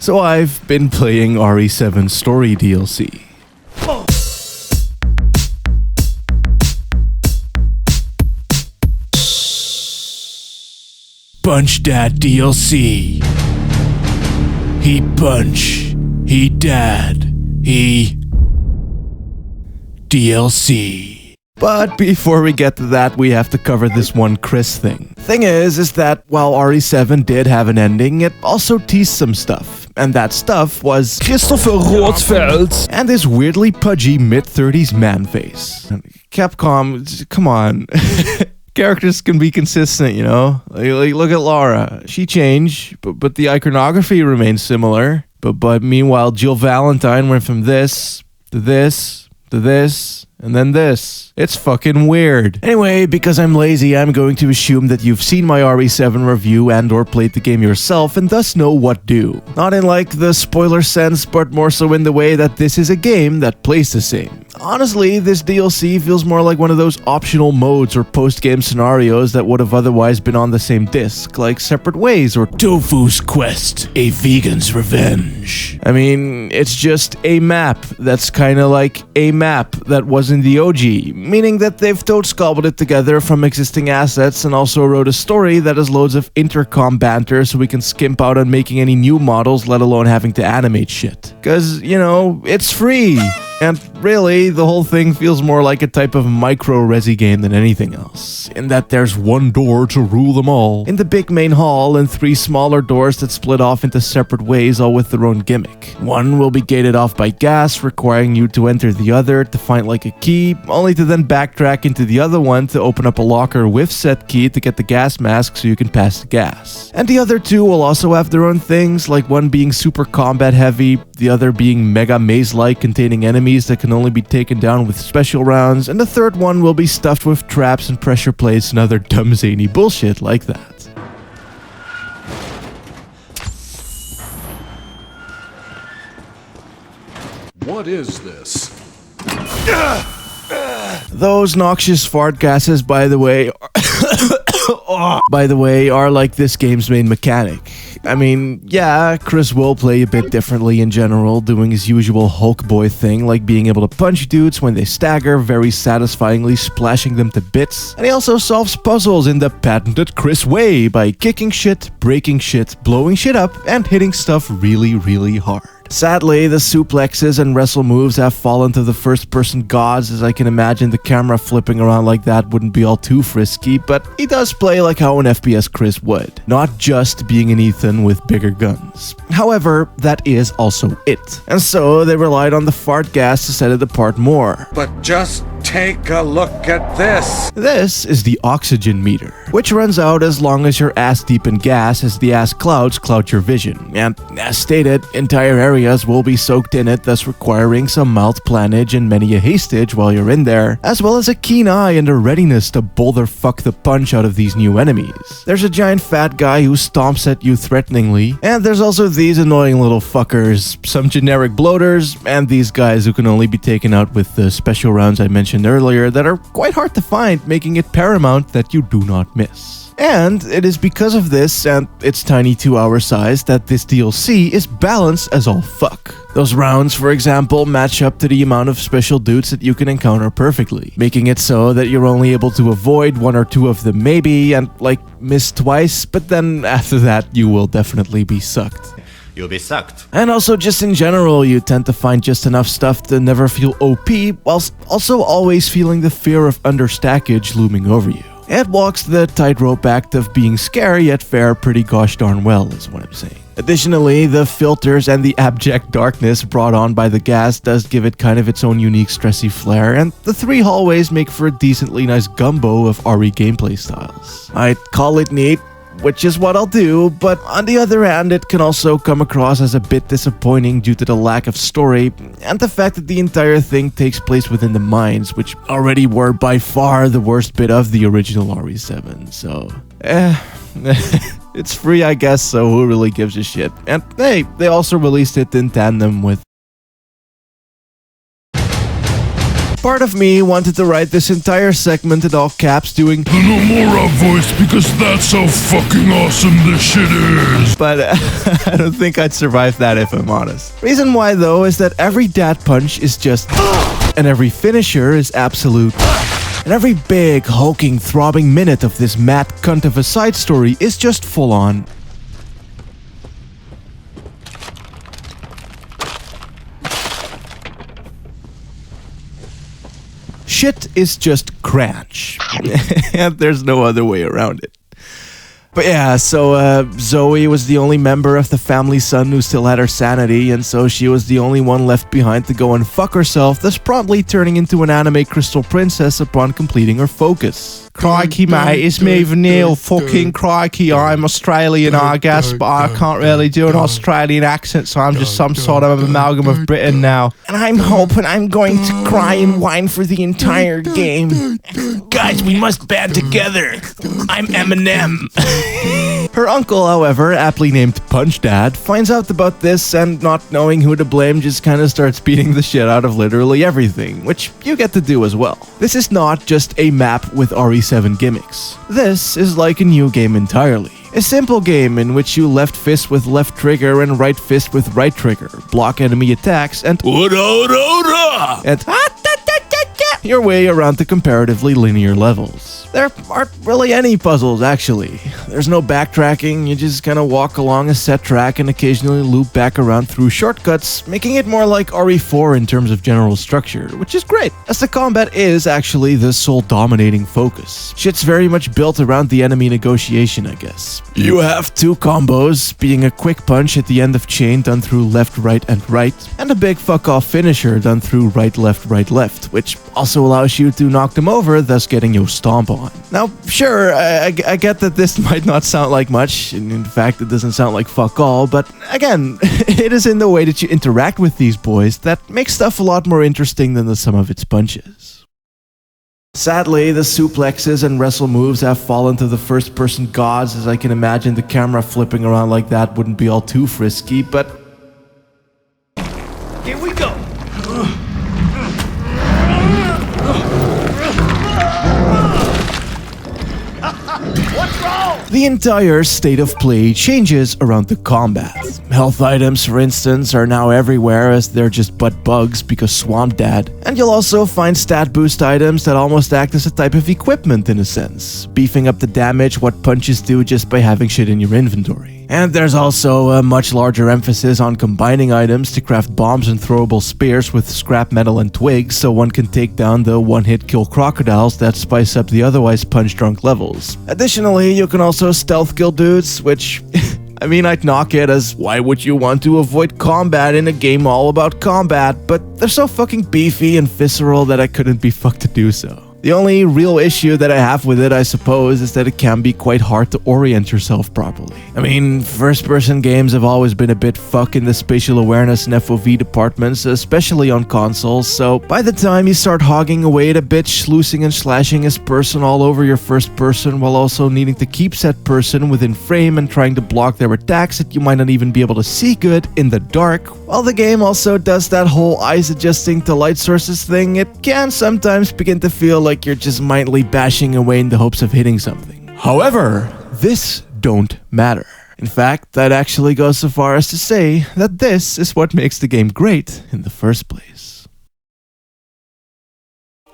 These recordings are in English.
So I've been playing RE7 story DLC. Punch Dad DLC. He punch. He dad. He DLC. But before we get to that, we have to cover this one Chris thing. Thing is that while RE7 did have an ending, it also teased some stuff. And that stuff was Christopher Rothfeld and his weirdly pudgy mid-30s man face. Capcom, come on. Characters can be consistent, you know? Like look at Laura. She changed, but the iconography remains similar. But meanwhile, Jill Valentine went from this, to this, to this, and then this. It's fucking weird. Anyway, because I'm lazy, I'm going to assume that you've seen my RE7 review and or played the game yourself and thus know what do. Not in like the spoiler sense, but more so in the way that this is a game that plays the same. Honestly, this DLC feels more like one of those optional modes or post-game scenarios that would have otherwise been on the same disc, like Separate Ways or Tofu's Quest, A Vegan's Revenge. I mean, it's just a map that's kinda like a map that was in the OG, meaning that they've toad-scobbled it together from existing assets and also wrote a story that has loads of intercom banter so we can skimp out on making any new models, let alone having to animate shit. Cause, you know, it's free! And really, the whole thing feels more like a type of micro-resi game than anything else, in that there's one door to rule them all, in the big main hall, and 3 smaller doors that split off into separate ways, all with their own gimmick. One will be gated off by gas, requiring you to enter the other to find like a key, only to then backtrack into the other one to open up a locker with said key to get the gas mask so you can pass the gas. And the other 2 will also have their own things, like one being super combat heavy, the other being mega maze-like, containing enemies that can only be taken down with special rounds, and the third one will be stuffed with traps and pressure plates and other dumb zany bullshit like that. What is this? Those noxious fart gases, by the way, are like this game's main mechanic. I mean, yeah, Chris will play a bit differently in general, doing his usual Hulk boy thing, like being able to punch dudes when they stagger, very satisfyingly splashing them to bits. And he also solves puzzles in the patented Chris way by kicking shit, breaking shit, blowing shit up, and hitting stuff really, really hard. Sadly, the suplexes and wrestle moves have fallen to the first-person gods, as I can imagine the camera flipping around like that wouldn't be all too frisky, but he does play like how an FPS Chris would, not just being an Ethan with bigger guns. However, that is also it. And so they relied on the fart gas to set it apart more. But just take a look at this. This is the oxygen meter, which runs out as long as you're ass deep in gas as the ass clouds cloud your vision. And as stated, entire areas will be soaked in it, thus requiring some mild planage and many a hastage while you're in there, as well as a keen eye and a readiness to boulder fuck the punch out of these new enemies. There's a giant fat guy who stomps at you threateningly, and there's also these annoying little fuckers, some generic bloaters, and these guys who can only be taken out with the special rounds I mentioned earlier that are quite hard to find, making it paramount that you do not miss. And it is because of this and its tiny 2-hour size that this DLC is balanced as all fuck. Those rounds, for example, match up to the amount of special dudes that you can encounter perfectly, making it so that you're only able to avoid 1 or 2 of them maybe, and like miss twice, but then after that you will definitely be sucked. You'll be sucked. And also just in general, you tend to find just enough stuff to never feel OP, whilst also always feeling the fear of understackage looming over you. It walks the tightrope act of being scary yet fare pretty gosh darn well, is what I'm saying. Additionally, the filters and the abject darkness brought on by the gas does give it kind of its own unique stressy flair, and the 3 hallways make for a decently nice gumbo of RE gameplay styles. I'd call it neat, which is what I'll do, but on the other hand, it can also come across as a bit disappointing due to the lack of story and the fact that the entire thing takes place within the mines, which already were by far the worst bit of the original RE7, so it's free, I guess, so who really gives a shit? And hey, they also released it in tandem with Part of me wanted to write this entire segment in all caps doing the Nomura voice because that's how fucking awesome this shit is. But I don't think I'd survive that if I'm honest. Reason why though is that every dad punch is just and every finisher is absolute. And every big, hulking, throbbing minute of this mad cunt of a side story is just full on. Shit is just crunch. And there's no other way around it. But yeah, so Zoe was the only member of the family son who still had her sanity, and so she was the only one left behind to go and fuck herself, thus promptly turning into an anime crystal princess upon completing her focus. Crikey mate, it's me Vanille, fucking crikey, I'm Australian I guess, but I can't really do an Australian accent, so I'm just some sort of amalgam of Britain now. And I'm hoping I'm going to cry and whine for the entire game. Guys, we must band together. I'm Eminem. Her uncle, however, aptly named Punch Dad, finds out about this and not knowing who to blame just kinda starts beating the shit out of literally everything, which you get to do as well. This is not just a map with RE7 gimmicks. This is like a new game entirely. A simple game in which you left fist with left trigger and right fist with right trigger, block enemy attacks, and your way around the comparatively linear levels. There aren't really any puzzles, actually. There's no backtracking, you just kinda walk along a set track and occasionally loop back around through shortcuts, making it more like RE4 in terms of general structure, which is great, as the combat is actually the sole dominating focus. Shit's very much built around the enemy negotiation, I guess. You have two combos, being a quick punch at the end of chain done through left, right, and right, and a big fuck-off finisher done through right, left, which also allows you to knock them over, thus getting your stomp on. Now, sure, I get that this might not sound like much, and in fact it doesn't sound like fuck all, but again, it is in the way that you interact with these boys that makes stuff a lot more interesting than the sum of its punches. Sadly, the suplexes and wrestle moves have fallen to the first-person gods, as I can imagine the camera flipping around like that wouldn't be all too frisky, but here we go! What's wrong? The entire state of play changes around the combat. Health items, for instance, are now everywhere as they're just butt bugs because Swamp Dad. And you'll also find stat boost items that almost act as a type of equipment in a sense, beefing up the damage what punches do just by having shit in your inventory. And there's also a much larger emphasis on combining items to craft bombs and throwable spears with scrap metal and twigs so one can take down the one-hit kill crocodiles that spice up the otherwise punch-drunk levels. Additionally, you can also stealth kill dudes, which I mean, I'd knock it as why would you want to avoid combat in a game all about combat, but they're so fucking beefy and visceral that I couldn't be fucked to do so. The only real issue that I have with it, I suppose, is that it can be quite hard to orient yourself properly. I mean, first-person games have always been a bit fuck in the spatial awareness and FOV departments, especially on consoles, so by the time you start hogging away at a bitch, sluicing and slashing his person all over your first person while also needing to keep said person within frame and trying to block their attacks that you might not even be able to see good in the dark, while the game also does that whole eyes adjusting to light sources thing, it can sometimes begin to feel like you're just mindly bashing away in the hopes of hitting something. However, this don't matter. In fact, that actually goes so far as to say that this is what makes the game great in the first place.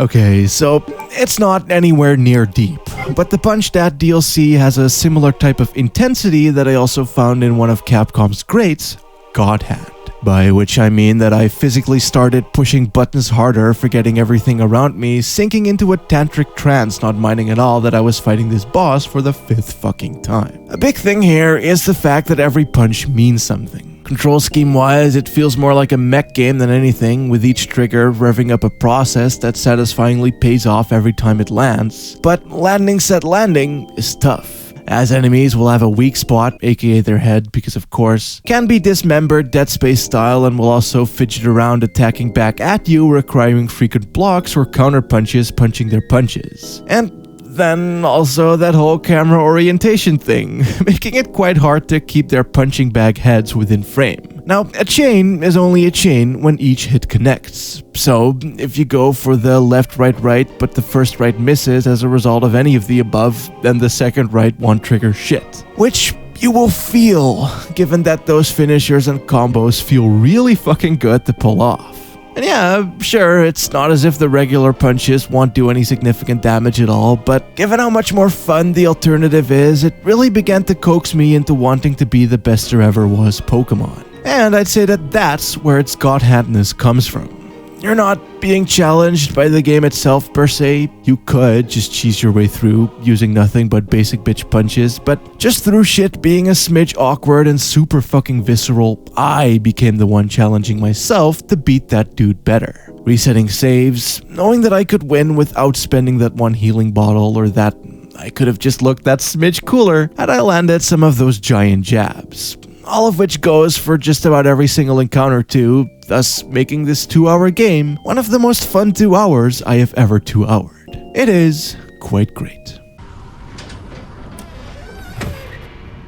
Okay, so it's not anywhere near deep, but the Punch Dad DLC has a similar type of intensity that I also found in one of Capcom's greats, God Hand. By which I mean that I physically started pushing buttons harder, forgetting everything around me, sinking into a tantric trance, not minding at all that I was fighting this boss for the 5th fucking time. A big thing here is the fact that every punch means something. Control scheme wise, it feels more like a mech game than anything, with each trigger revving up a process that satisfyingly pays off every time it lands. But landing said landing is tough, as enemies will have a weak spot, aka their head, because of course, can be dismembered Dead Space style and will also fidget around attacking back at you, requiring frequent blocks or counter punches punching their punches. And then also that whole camera orientation thing, making it quite hard to keep their punching bag heads within frame. Now, a chain is only a chain when each hit connects. So, if you go for the left, right, but the first right misses as a result of any of the above, then the second right won't trigger shit. Which you will feel, given that those finishers and combos feel really fucking good to pull off. And yeah, sure, it's not as if the regular punches won't do any significant damage at all, but given how much more fun the alternative is, it really began to coax me into wanting to be the best there ever was Pokemon. And I'd say that that's where its god-handness comes from. You're not being challenged by the game itself per se. You could just cheese your way through using nothing but basic bitch punches, but just through shit being a smidge awkward and super fucking visceral, I became the one challenging myself to beat that dude better. Resetting saves, knowing that I could win without spending that one healing bottle, or that I could have just looked that smidge cooler had I landed some of those giant jabs. All of which goes for just about every single encounter too, thus making this 2-hour game one of the most fun 2 hours I have ever 2-houred. It is quite great.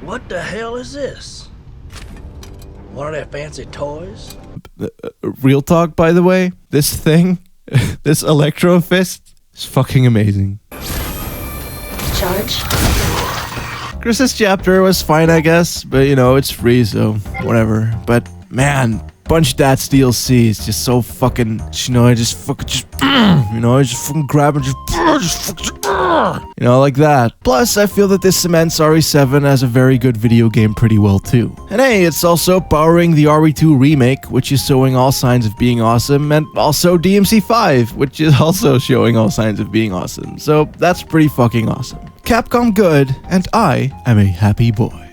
What the hell is this? One of their fancy toys? Real talk, by the way, this thing, this Electro Fist, is fucking amazing. Charge. Chris's chapter was fine, I guess, but you know, it's free, so whatever. But man, Punch That's DLC is just so fucking, I just fucking grab and like that. Plus, I feel that this cements RE7 as a very good video game pretty well too. And hey, it's also powering the RE2 remake, which is showing all signs of being awesome, and also DMC5, which is also showing all signs of being awesome. So that's pretty fucking awesome. Capcom good, and I am a happy boy.